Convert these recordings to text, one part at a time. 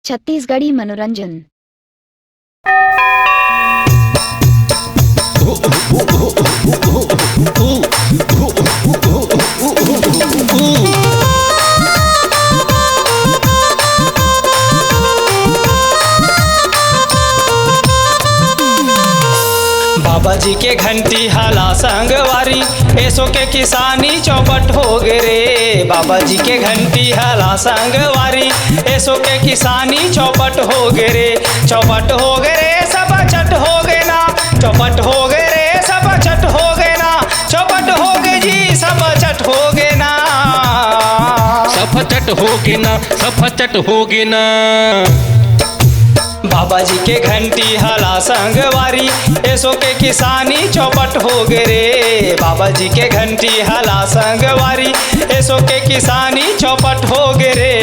छत्तीसगढ़ी मनोरंजन। बाबा जी के घंटी हाला संगवारी, ऐसो के किसानी चौपट हो गे रे। बाबा जी के घंटी हाला संगवारी, ऐसो के किसानी चौपट हो गे रे। चौपट हो गे रे सब चट हो गे ना, चौपट हो गे रे सब चट हो गे ना, चौपट हो गे जी सब चट हो गे ना। सफचट होगे ना, सफचट होगे ना। बाबा जी के घंटी हाला संगवारी, ऐसो के किसानी चौपट हो गे रे। बाबा जी के घंटी हाला संगवारी, ऐसो के किसानी चौपट हो गे रे।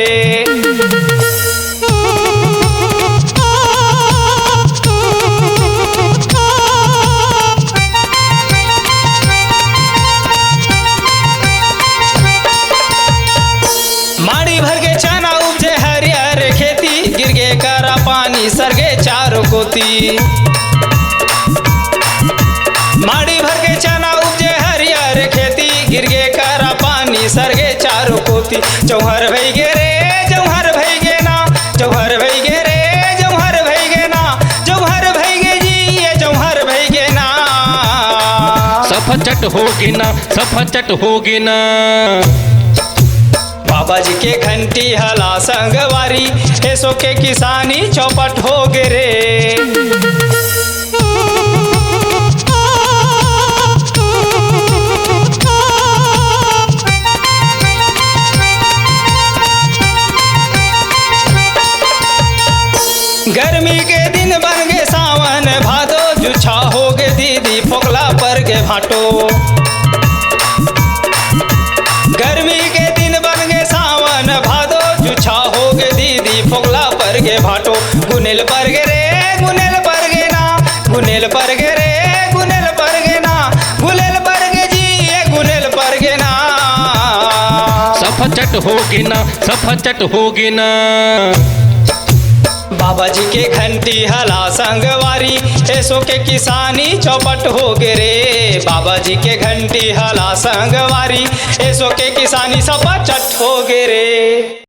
माड़ी भर के चना उपजे हरियर खेती, गिर गे करा पानी सरगे चारों कोती। माड़ी भर के चना उपजे हरियर खेती, गिर गे करा पानी सरगे चारों कोती। चौहर भई गे रे जौहर भई गे ना, चौहर भई गे रे जौहर भई गे ना, जौहर भई गे जी ये जौहर भई गे ना। सफचट होगे ना, सफचट होगे ना। बाबा जी के घंटी हाला संगवारी, ऐसो के किसानी चौपट हो गे रे। गर्मी के दिन बन गे सावन भादो, जुछा हो गे दीदी फोकला पर गे भाटो। गर्मी के दिन बन गे सावन भादो, जुछा हो गे दीदी फोकला पर गे भाटो। गुनेल पर गे रे गुनेल पर गे ना, गुनेल पर गे रे गुनेल पर गे ना, गुनेल पर गे जी ये गुनेल पर गे ना। सफचट होगे ना, सफचट होगे ना। बाबा जी के घंटी हाला संगवारी, ऐसो के किसानी चौपट हो गे रे। बाबा जी के घंटी हाला संगवारी, ऐसो के किसानी सब चट हो गे रे।